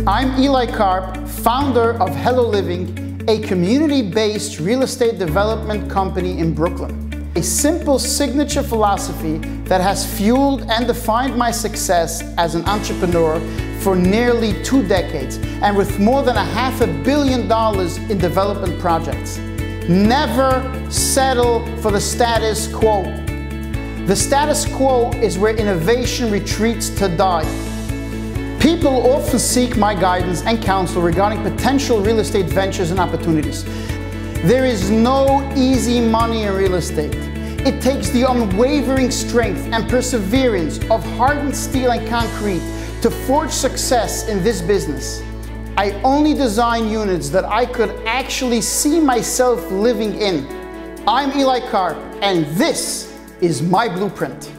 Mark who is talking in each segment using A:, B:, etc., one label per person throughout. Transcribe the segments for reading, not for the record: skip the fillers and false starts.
A: I'm Eli Karp, founder of Hello Living, a community-based real estate development company in Brooklyn. A simple signature philosophy that has fueled and defined my success as an entrepreneur for nearly 2 decades, and with more than $500 million in development projects. Never settle for the status quo. The status quo is where innovation retreats to die. People often seek my guidance and counsel regarding potential real estate ventures and opportunities. There is no easy money in real estate. It takes the unwavering strength and perseverance of hardened steel and concrete to forge success in this business. I only design units that I could actually see myself living in. I'm Eli Karp, and this is my blueprint.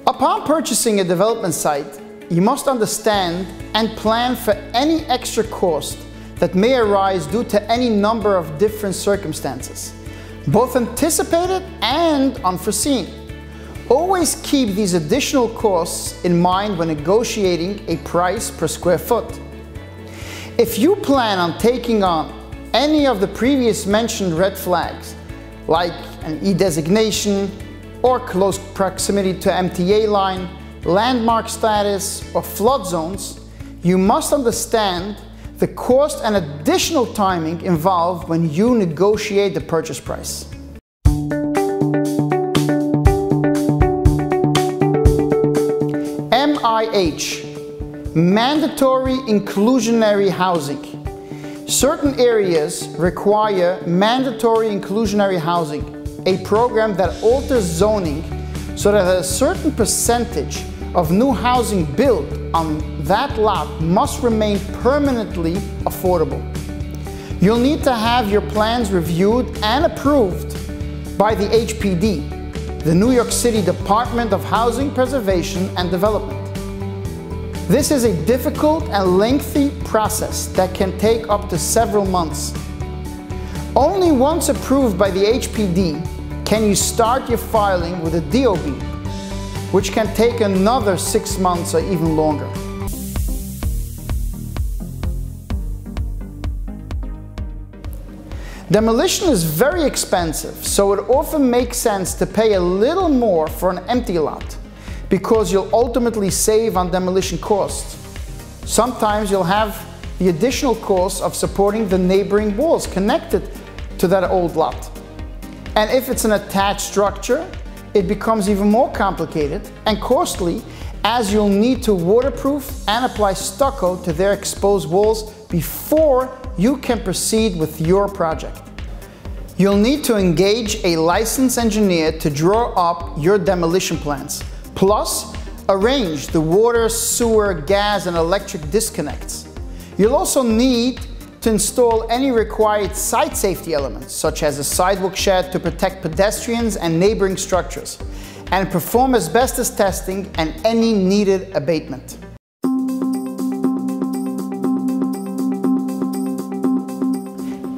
A: Upon purchasing a development site, you must understand and plan for any extra cost that may arise due to any number of different circumstances, both anticipated and unforeseen. Always keep these additional costs in mind when negotiating a price per square foot. If you plan on taking on any of the previous mentioned red flags, like an E designation, or close proximity to MTA line, landmark status, or flood zones, you must understand the cost and additional timing involved when you negotiate the purchase price. MIH, mandatory inclusionary housing. Certain areas require mandatory inclusionary housing, a program that alters zoning so that a certain percentage of new housing built on that lot must remain permanently affordable. You'll need to have your plans reviewed and approved by the HPD, the New York City Department of Housing Preservation and Development. This is a difficult and lengthy process that can take up to several months. Only once approved by the HPD can you start your filing with a DOB, which can take another 6 months or even longer. Demolition is very expensive, so it often makes sense to pay a little more for an empty lot, because you'll ultimately save on demolition costs. Sometimes you'll have the additional costs of supporting the neighboring walls connected to that old lot. And if it's an attached structure, it becomes even more complicated and costly, as you'll need to waterproof and apply stucco to their exposed walls before you can proceed with your project. You'll need to engage a licensed engineer to draw up your demolition plans, plus arrange the water, sewer, gas, and electric disconnects. You'll also need to install any required site safety elements, such as a sidewalk shed to protect pedestrians and neighboring structures, and perform asbestos testing and any needed abatement.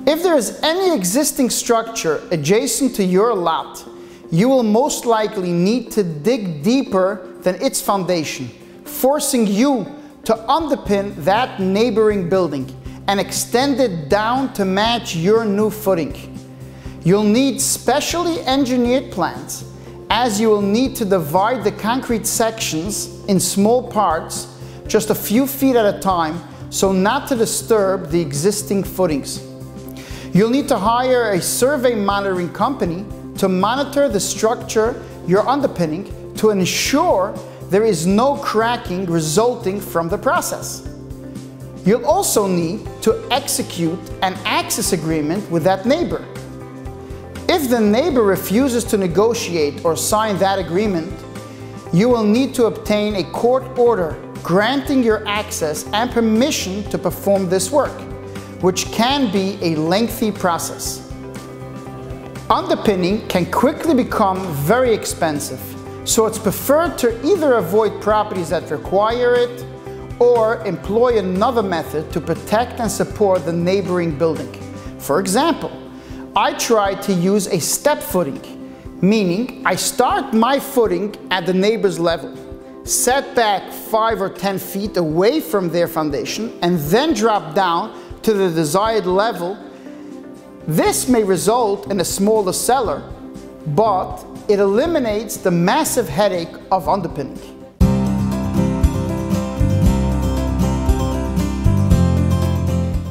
A: If there is any existing structure adjacent to your lot, you will most likely need to dig deeper than its foundation, forcing you to underpin that neighboring building and extend it down to match your new footing. You'll need specially engineered plans, as you will need to divide the concrete sections in small parts, just a few feet at a time, so not to disturb the existing footings. You'll need to hire a survey monitoring company to monitor the structure you're underpinning to ensure there is no cracking resulting from the process. You'll also need to execute an access agreement with that neighbor. If the neighbor refuses to negotiate or sign that agreement, you will need to obtain a court order granting your access and permission to perform this work, which can be a lengthy process. Underpinning can quickly become very expensive, so it's preferred to either avoid properties that require it or employ another method to protect and support the neighboring building. For example, I tried to use a step footing, Meaning, I start my footing at the neighbor's level, set back 5 or 10 feet away from their foundation, and then drop down to the desired level. This may result in a smaller cellar, but it eliminates the massive headache of underpinning.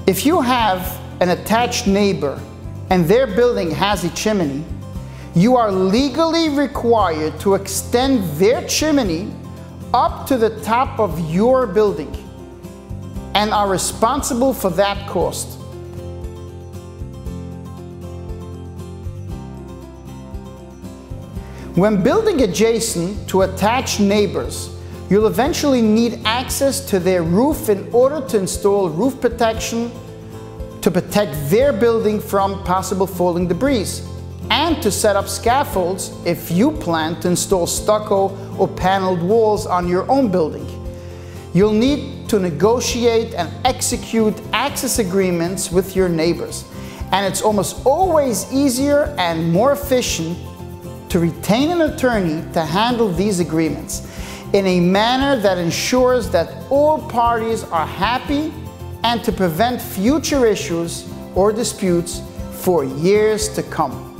A: If you have an attached neighbor and their building has a chimney, you are legally required to extend their chimney up to the top of your building and are responsible for that cost. When building adjacent to attached neighbors, you'll eventually need access to their roof in order to install roof protection to protect their building from possible falling debris, and to set up scaffolds if you plan to install stucco or paneled walls on your own building. You'll need to negotiate and execute access agreements with your neighbors, and it's almost always easier and more efficient to retain an attorney to handle these agreements in a manner that ensures that all parties are happy and to prevent future issues or disputes for years to come.